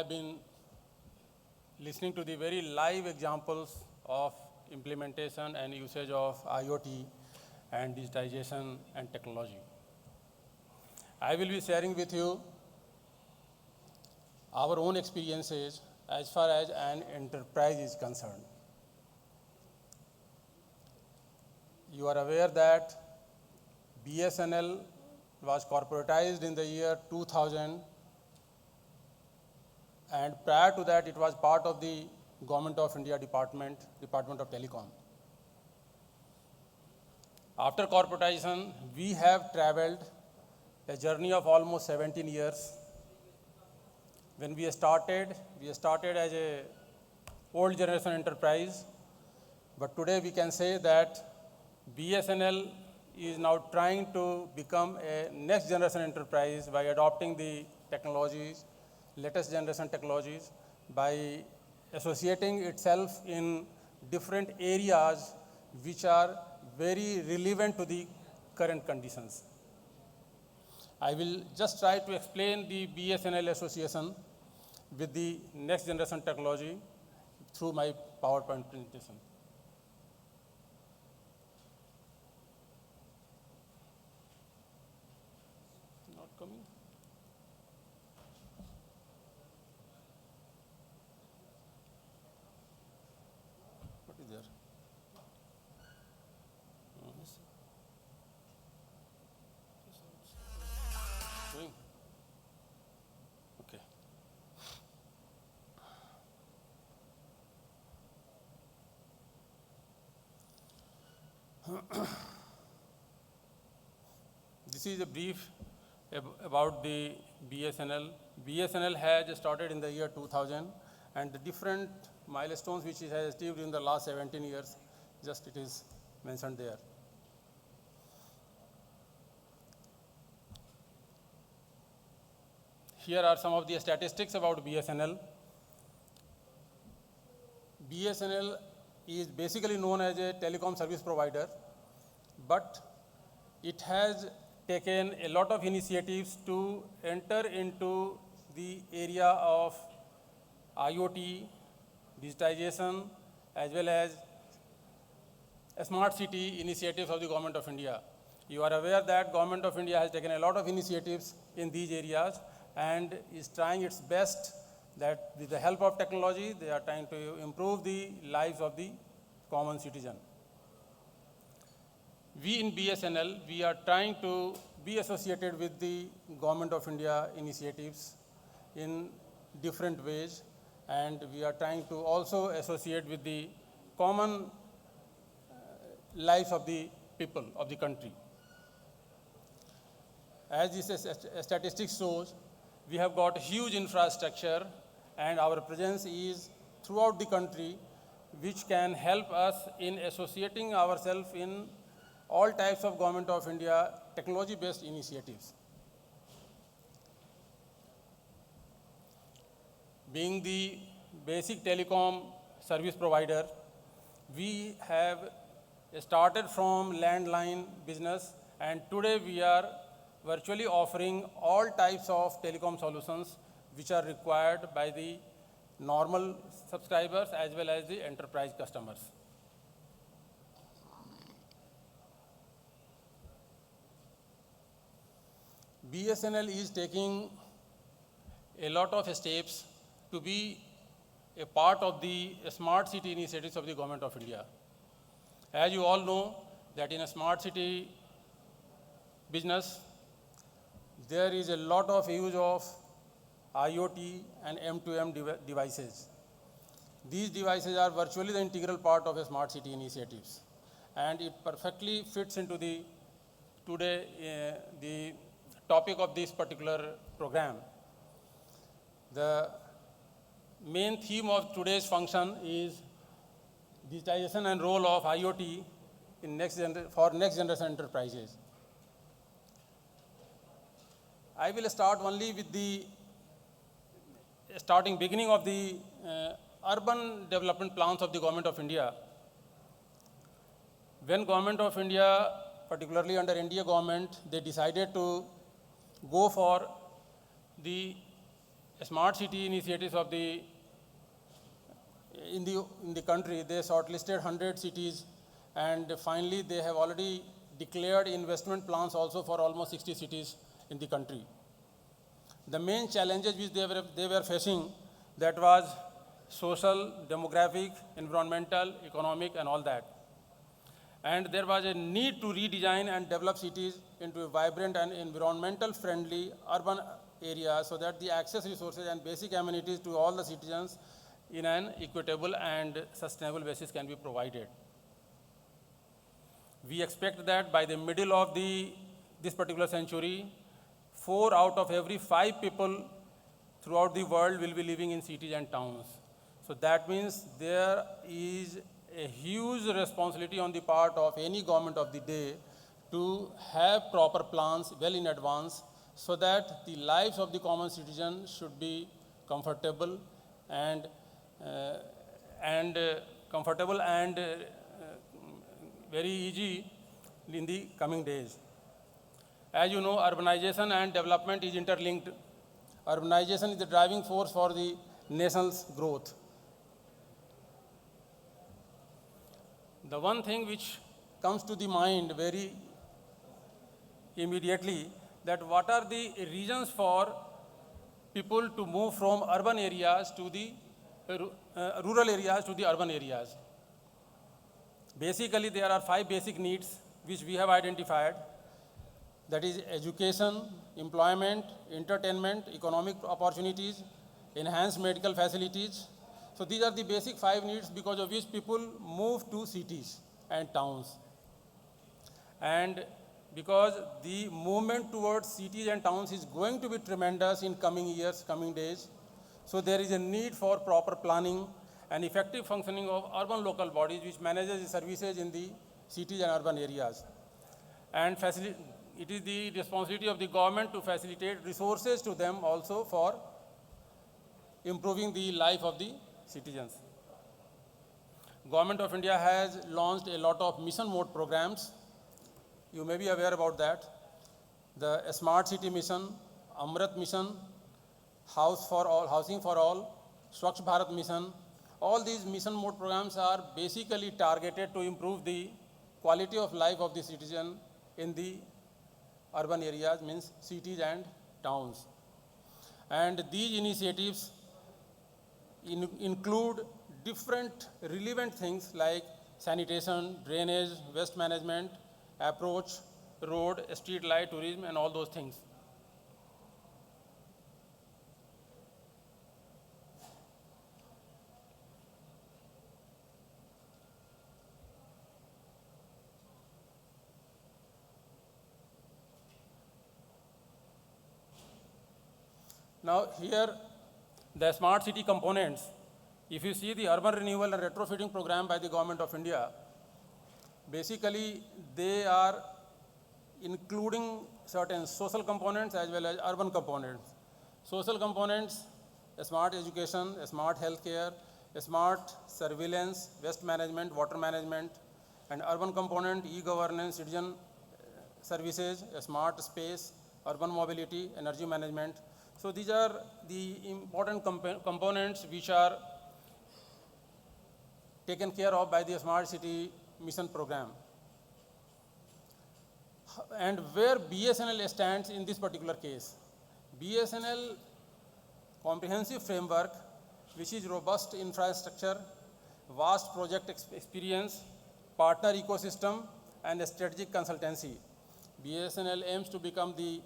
have been listening to the very live examples of implementation and usage of IoT and digitization and technology. I will be sharing with you our own experiences as far as an enterprise is concerned. You are aware that BSNL was corporatized in the year 2000, and prior to that it was part of the Government of India Department of Telecom. After corporatization, we have traveled a journey of almost 17 years. When we started as a old generation enterprise, but today we can say that BSNL is now trying to become a next generation enterprise by adopting the technologies, latest generation technologies, by associating itself in different areas which are very relevant to the current conditions. I will just try to explain the BSNL association with the next generation technology through my PowerPoint presentation. Not coming. What is there? Doing? Okay. This is a brief about the BSNL. BSNL has started in the year 2000, and the different milestones which it has achieved in the last 17 years, just it is mentioned there. Here are some of the statistics about BSNL. BSNL is basically known as a telecom service provider, but it has taken a lot of initiatives to enter into the area of IoT, digitization, as well as smart city initiatives of the Government of India. You are aware that Government of India has taken a lot of initiatives in these areas and is trying its best that with the help of technology, they are trying to improve the lives of the common citizen. We in BSNL, we are trying to be associated with the Government of India initiatives in different ways, and we are trying to also associate with the common lives of the people of the country. As this statistics shows, we have got huge infrastructure, and our presence is throughout the country, which can help us in associating ourselves in all types of Government of India technology-based initiatives. Being the basic telecom service provider, we have started from landline business, and today we are virtually offering all types of telecom solutions which are required by the normal subscribers as well as the enterprise customers. BSNL is taking a lot of steps to be a part of the smart city initiatives of the Government of India. As you all know that in a smart city business, there is a lot of use of IoT and M2M devices. These devices are virtually the integral part of a smart city initiatives, and it perfectly fits into the topic of this particular program. The main theme of today's function is digitization and role of IoT in for next generation enterprises. I will start only with the beginning of the urban development plans of the Government of India. When Government of India, particularly under India government, they decided to go for the smart city initiatives of the in the country, they shortlisted 100 cities, and finally they have already declared investment plans also for almost 60 cities in the country. The main challenges which they were facing, that was social, demographic, environmental, economic, and all that. And there was a need to redesign and develop cities into a vibrant and environmental friendly urban area, so that the access resources and basic amenities to all the citizens in an equitable and sustainable basis can be provided. We expect that by the middle of this particular century, 4 out of every 5 people throughout the world will be living in cities and towns. So that means there is a huge responsibility on the part of any government of the day to have proper plans well in advance, so that the lives of the common citizen should be comfortable and very easy in the coming days. As you know, urbanization and development is interlinked. Urbanization is the driving force for the nation's growth. The one thing which comes to the mind very immediately, that what are the reasons for people to move from urban areas to the rural areas to the urban areas. Basically, there are 5 basic needs which we have identified. That is education, employment, entertainment, economic opportunities, enhanced medical facilities. So these are the basic 5 needs because of which people move to cities and towns. And because the movement towards cities and towns is going to be tremendous in coming years, coming days, so there is a need for proper planning and effective functioning of urban local bodies which manages the services in the cities and urban areas. And it is the responsibility of the government to facilitate resources to them also for improving the life of the citizens. Government of India has launched a lot of mission mode programs. You may be aware about that. The Smart City Mission, Amrit Mission, Housing for All, Swachh Bharat Mission. All these mission mode programs are basically targeted to improve the quality of life of the citizen in the urban areas, means cities and towns. And these initiatives include different relevant things like sanitation, drainage, waste management, approach, road, street light, tourism, and all those things. Now here, the smart city components, if you see the urban renewal and retrofitting program by the Government of India, basically they are including certain social components as well as urban components. Social components, smart education, smart healthcare, smart surveillance, waste management, water management, and urban component, e-governance, citizen services, smart space, urban mobility, energy management. So these are the important components which are taken care of by the Smart City Mission program. And where BSNL stands in this particular case, BSNL comprehensive framework, which is robust infrastructure, vast project experience, partner ecosystem, and strategic consultancy. BSNL aims to become the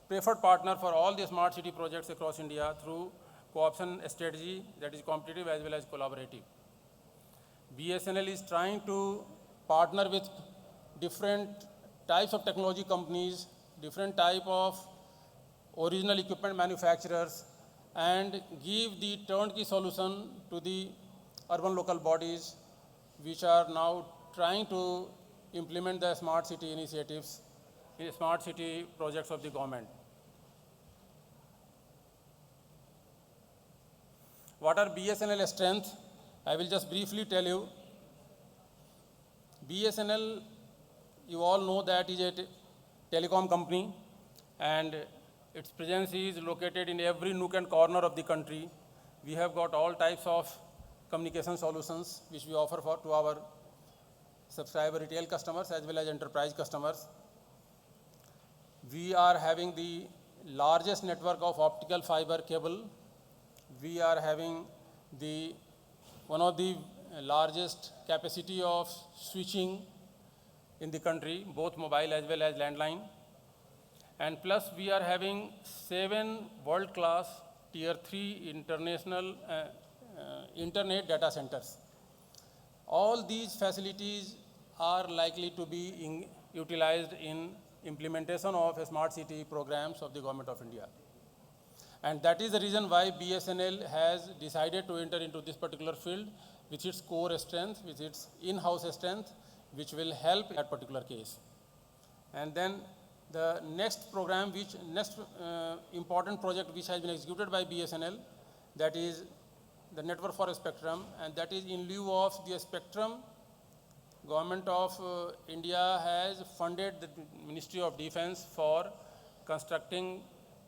preferred partner for all the smart city projects across India through co-option strategy that is competitive as well as collaborative. BSNL is trying to partner with different types of technology companies, different type of original equipment manufacturers, and give the turnkey solution to the urban local bodies which are now trying to implement the smart city initiatives, smart city projects of the government. What are BSNL strengths? I will just briefly tell you. BSNL, you all know that is a telecom company, and Its presence is located in every nook and corner of the country. We have got all types of communication solutions which we offer to our subscriber retail customers as well as enterprise customers. We are having the largest network of optical fiber cable. We are having one of the largest capacity of switching in the country, both mobile as well as landline. And plus we are having 7 world-class tier 3 international internet data centers. All these facilities are likely to be utilized in implementation of smart city programs of the Government of India. And that is the reason why BSNL has decided to enter into this particular field with its core strength, with its in-house strength, which will help in that particular case. And then the next program, next important project which has been executed by BSNL, that is the Network for Spectrum, and that is in lieu of the spectrum. Government of India has funded the Ministry of Defense for constructing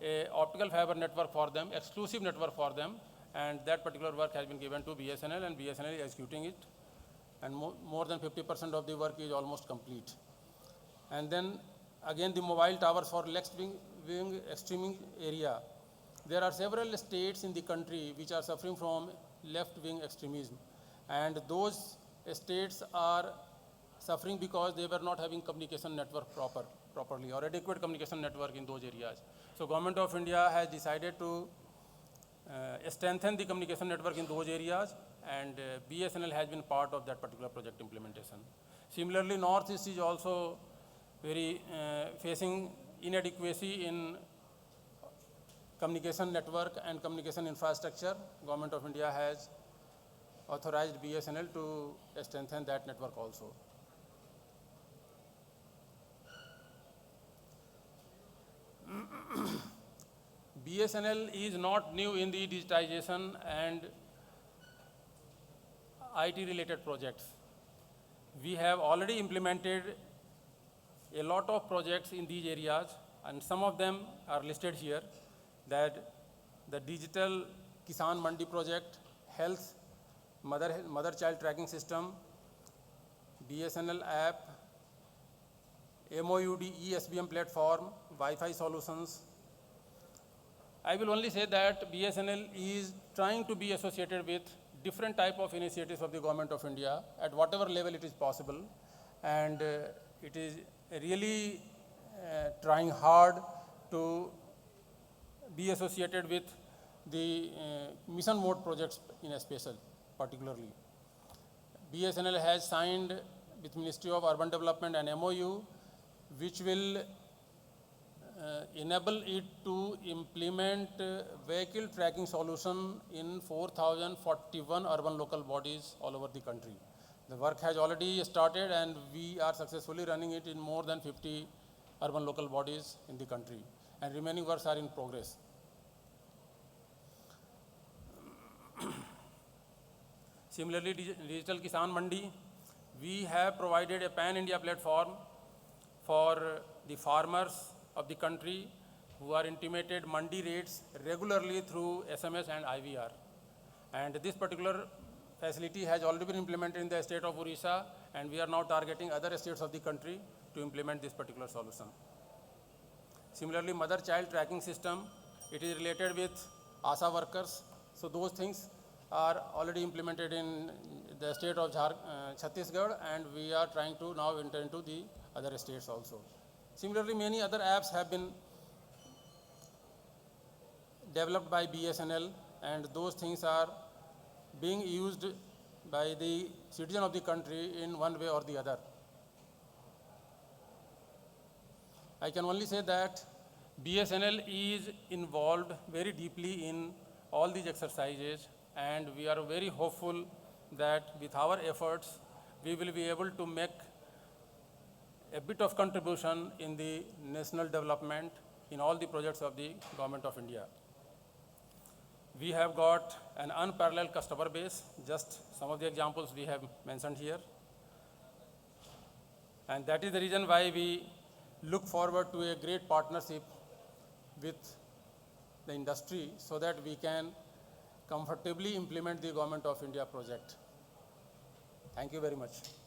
a optical fiber network for them, exclusive network for them, and that particular work has been given to BSNL, and BSNL is executing it, and more than 50% of the work is almost complete. And then again the mobile towers for left-wing extreme area. There are several states in the country which are suffering from left-wing extremism, and those states are suffering because they were not having communication network properly or adequate communication network in those areas. So Government of India has decided to strengthen the communication network in those areas, and BSNL has been part of that particular project implementation. Similarly, Northeast is also very facing inadequacy in communication network and communication infrastructure. Government of India has authorized BSNL to strengthen that network also. BSNL is not new in the digitization and IT related projects. We have already implemented a lot of projects in these areas, and some of them are listed here, that the digital Kisan Mandi project, health, mother-child tracking system, BSNL app, MOUD ESBM platform, Wi-Fi solutions. I will only say that BSNL is trying to be associated with different type of initiatives of the Government of India at whatever level it is possible, and it is really trying hard to be associated with the mission mode projects in a special particularly. BSNL has signed with Ministry of Urban Development an MOU which will enable it to implement vehicle tracking solution in 4,041 urban local bodies all over the country. The work has already started, and we are successfully running it in more than 50 urban local bodies in the country, and remaining works are in progress. Similarly, Digital Kisan Mandi, we have provided a pan-India platform for the farmers of the country who are intimated mandi rates regularly through SMS and IVR. And this particular facility has already been implemented in the state of Odisha, and we are now targeting other states of the country to implement this particular solution. Similarly, mother-child tracking system, it is related with ASA workers. So those things are already implemented in the state of Chhattisgarh, and we are trying to now enter into the other states also. Similarly, many other apps have been developed by BSNL, and those things are being used by the citizen of the country in one way or the other. I can only say that BSNL is involved very deeply in all these exercises, and we are very hopeful that with our efforts, we will be able to make a bit of contribution in the national development in all the projects of the Government of India. We have got an unparalleled customer base, just some of the examples we have mentioned here. And that is the reason why we look forward to a great partnership with the industry so that we can comfortably implement the Government of India project. Thank you very much.